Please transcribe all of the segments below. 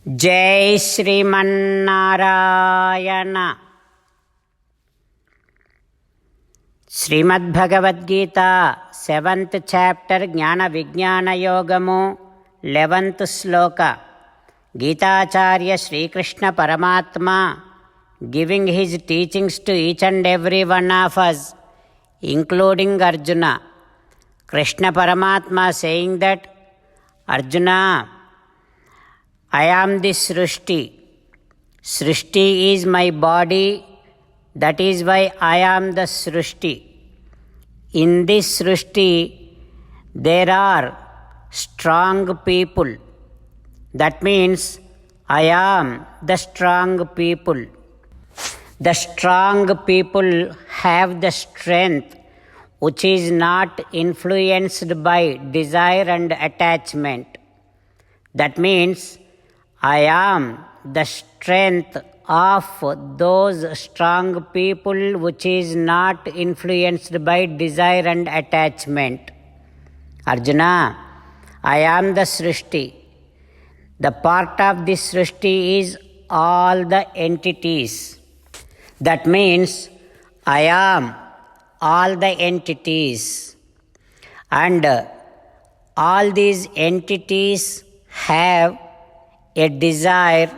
जय Sriman Narayana. Shrimad Bhagavad Gita 7th chapter ज्ञान विज्ञान योगमु 11th श्लोक। गीताचार्य श्रीकृष्ण परमात्मा giving his teachings to each and every one of us, including Arjuna. Krishna Paramatma saying that, Arjuna, I am this Srishti. Srishti is my body, that is why I am the Srishti. In this Srishti, there are strong people. That means I am the strong people. The strong people have the strength which is not influenced by desire and attachment. That means I am the strength of those strong people which is not influenced by desire and attachment. Arjuna, I am the Srishti. The part of this Srishti is all the entities. That means I am all the entities. And all these entities have a desire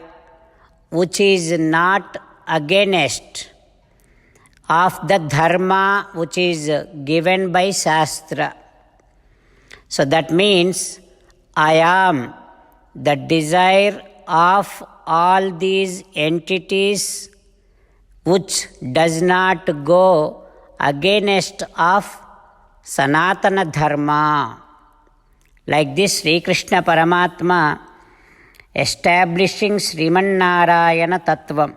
which is not against of the dharma which is given by Shastra. So that means I am the desire of all these entities which does not go against of Sanatana Dharma. Like this, Sri Krishna Paramatma establishing Srimannarayana Tattvam,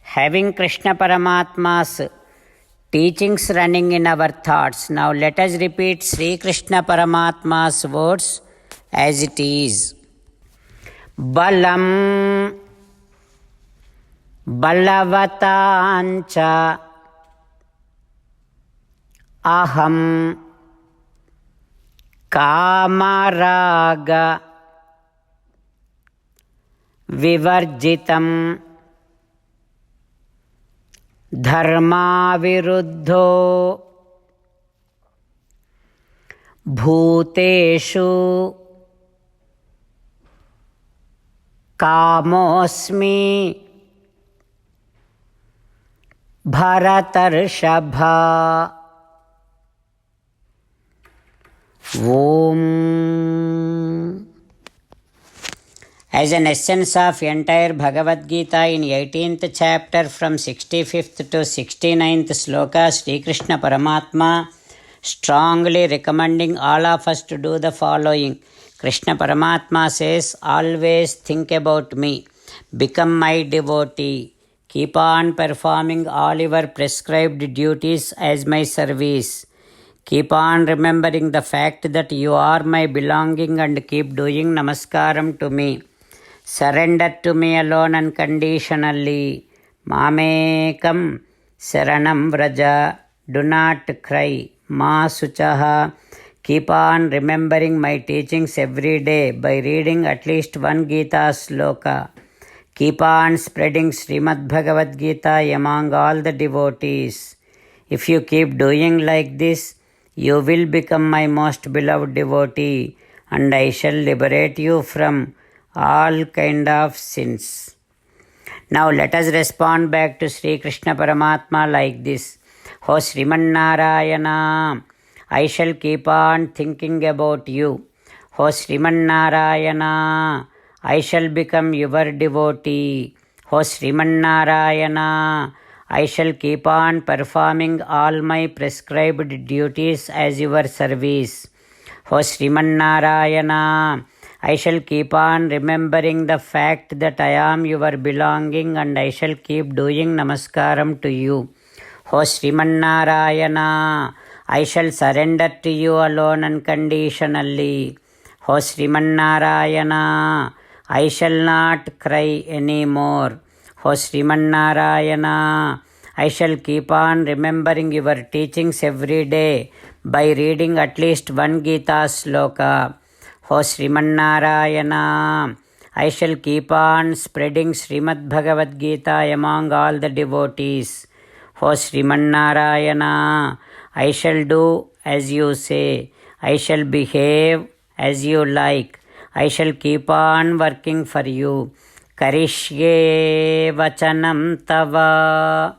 having Krishna Paramatma's teachings running in our thoughts. Now let us repeat Sri Krishna Paramatma's words as it is. Balam Balavatancha Aham Kamaraga Vivarjitam Dharma Viruddho Bhuteshu Kamosmi Bharatarshapha. Om. As an essence of entire Bhagavad Gita in 18th chapter from 65th to 69th sloka, Sri Krishna Paramatma strongly recommending all of us to do the following. Krishna Paramatma says, always think about me, become my devotee, keep on performing all your prescribed duties as my service. Keep on remembering the fact that you are my belonging and keep doing namaskaram to me. Surrender to me alone unconditionally. Mamekam Saranam Vraja. Do not cry. Ma Suchaha. Keep on remembering my teachings every day by reading at least one Gita sloka. Keep on spreading Srimad Bhagavad Gita among all the devotees. If you keep doing like this, you will become my most beloved devotee, and I shall liberate you from all kind of sins. Now let us respond back to Sri Krishna Paramatma like this. O Srimannarayana, I shall keep on thinking about you. O Srimannarayana, I shall become your devotee. O Srimannarayana, I shall keep on performing all my prescribed duties as your service. O Srimannarayana, I shall keep on remembering the fact that I am your belonging and I shall keep doing namaskaram to you. O Srimannarayana, I shall surrender to you alone unconditionally. O Srimannarayana, I shall not cry anymore. O Srimannarayana, I shall keep on remembering your teachings every day by reading at least one Gita sloka. O Srimannarayana, I shall keep on spreading Srimad Bhagavad Gita among all the devotees. O Srimannarayana, I shall do as you say. I shall behave as you like. I shall keep on working for you. Karishye vachanam tava.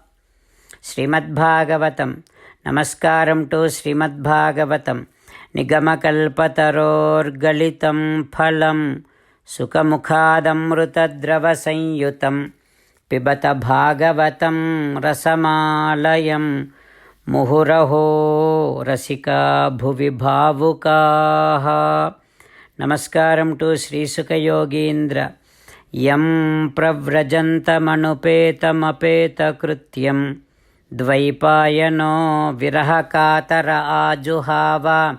Srimad Bhagavatam. Namaskaram to Srimad Bhagavatam. Nigamakalpataror phalam. Sukhamukhadamrutadrava sanyutam. Pibata Bhagavatam rasamalayam. Muhuraho rasika bhuvi bhavukaha. Namaskaram to Sri Sukha Yogindra. Yam pravrajantamanupeta krutyam. Dvaipayano virahakatara ajuhava.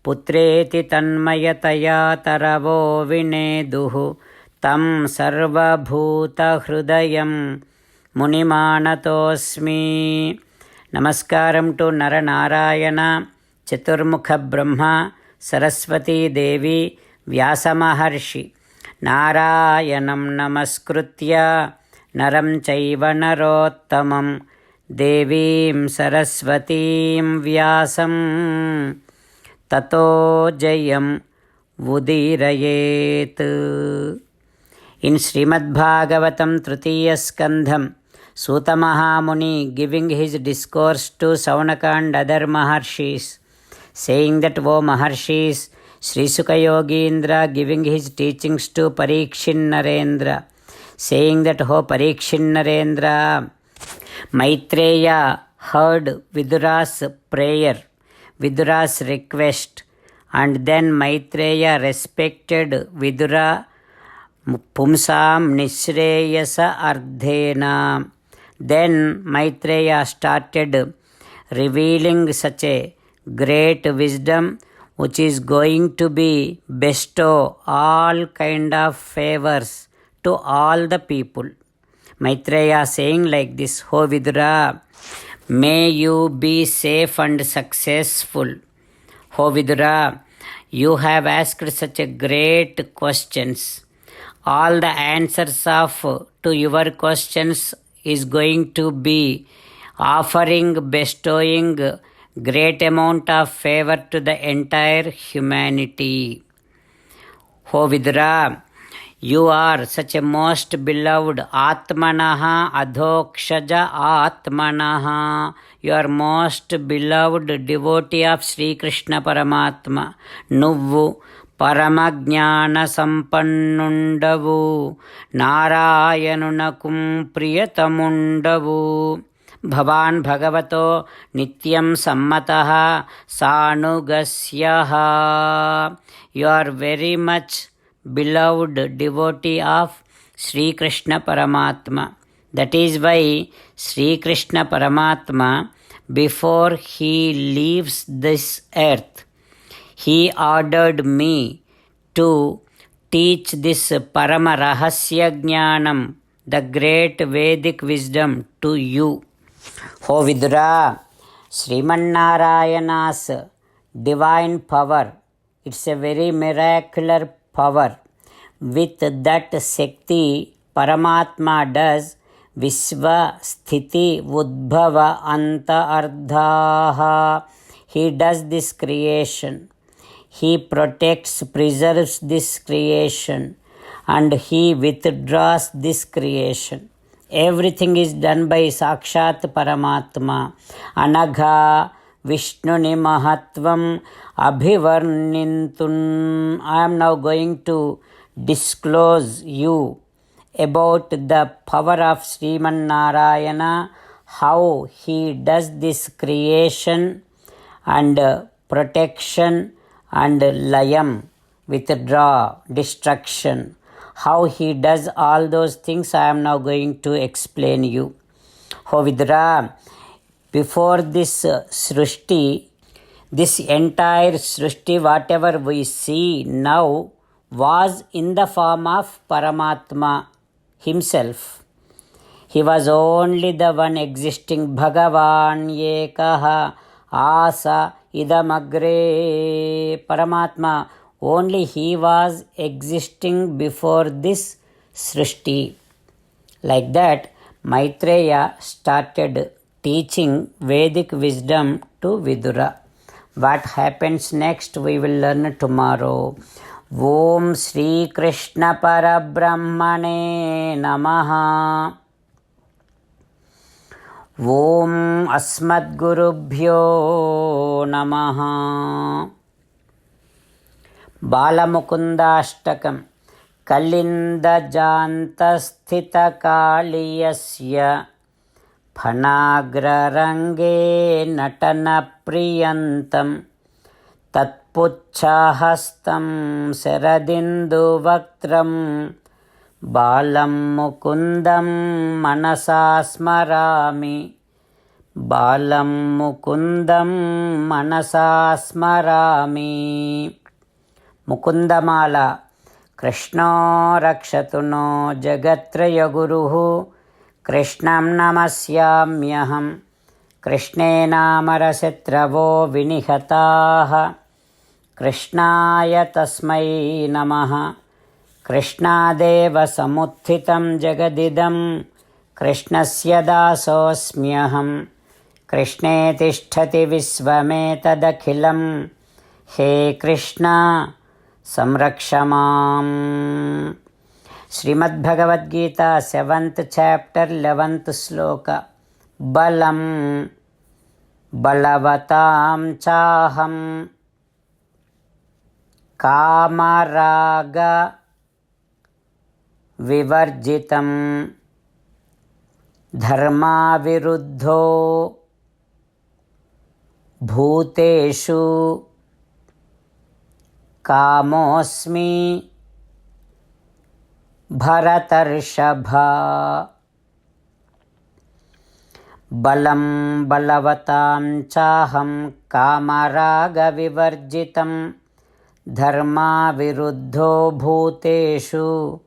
Putreti tanmayataya taravo vineduhu. Tam sarvabhuta hrudayam munimanatosmi. Namaskaram to Naranarayana, Chaturmukha Brahma, Saraswati Devi, Vyasa Maharshi. Narayanam namaskritya naram chaiva narottamam devim saraswatim vyasam tato jayam udirayet. In Srimad Bhagavatam Tritiya Skandham, Suta Mahamuni giving his discourse to Saunaka and other Maharshis, saying that, O Maharshis, Sri Sukha Yogindra giving his teachings to Parikshin Narendra, saying that, O Parikshin Narendra, Maitreya heard Vidura's prayer, Vidura's request, and then Maitreya respected Vidura Pumsam Nishreyasa Ardhena. Then Maitreya started revealing such a great wisdom which is going to be bestow all kind of favors to all the people. Maitreya saying like this, O Vidura, may you be safe and successful. O Vidura, you have asked such a great questions. All the answers to your questions is going to be offering, bestowing great amount of favor to the entire humanity. O Vidura, you are such a most beloved Atmanaha Adhokshaja Atmanaha. You are most beloved devotee of Sri Krishna Paramatma. Nuvvu Paramajnana Sampannundavu Narayanunakum Priyatamundavu Bhavan Bhagavato Nityam Sammataha Sanugasyaha. You are very much beloved devotee of Sri Krishna Paramatma. That is why Sri Krishna Paramatma, before he leaves this earth, he ordered me to teach this Parama Rahasya Jnanam, the great Vedic wisdom, to you. O Vidura, Srimannarayana's divine power, it's a very miraculous power. With that Shakti, Paramatma does Vishva Sthiti Udbhava Anta Ardhaha. He does this creation. He protects, preserves this creation, and he withdraws this creation. Everything is done by Sakshat Paramatma. Anagha Vishnuni Mahatvam Abhivarnintun. I am now going to disclose you about the power of Sriman Narayana, how he does this creation and protection and layam, withdraw, destruction. How he does all those things, I am now going to explain you. O Vidura, before this Srishti, this entire Srishti, whatever we see now, was in the form of Paramatma himself. He was only the one existing. Bhagavan Yekaha Asa Idamagre. Paramatma Only he was existing before this Srishti. Like that, Maitreya started teaching Vedic wisdom to Vidura. What happens next we will learn tomorrow. Om Sri Krishna Parabrahmane Namaha. Om Asmadgurubhyo Namaha. Balamukundashtakam Kalindajantasthitakaaliyasya Phanagrarange Natanapriyantam Tatpuchahastam Saradinduvakram Balam Mukundam Manasa Smarami. Balam Mukundam Manasa Smarami. Mukundamala. Krishno rakshatu no jagatraya guruhu. Krishnam namasyamyaham. Krishne namarasyatravo vinihataha. Krishnaya tasmai namaha. Krishnadeva samuthitam jagadidam. Krishnasya dasosmyaham. Krishne tishthati visvametadakhilam. He Krishna Samrakshamam. Srimad Bhagavad Gita 7th chapter 11th sloka. Balam Balavatam Chaham Kamaraga Vivarjitam Dharma Viruddho Bhuteshu Kamosmi Bharatarshabha. Balam Balavatam Chaham Kamaraga Vivarjitam Dharma Viruddho Bhuteshu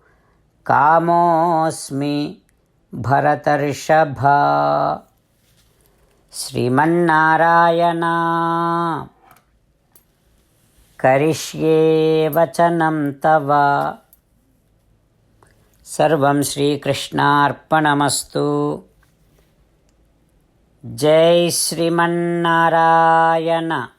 Kamosmi Bharatarshabha. Srimannarayana Karishye Vachanam Tava. Sarvam Shri Krishnarpanamastu. Jai Srimannarayana.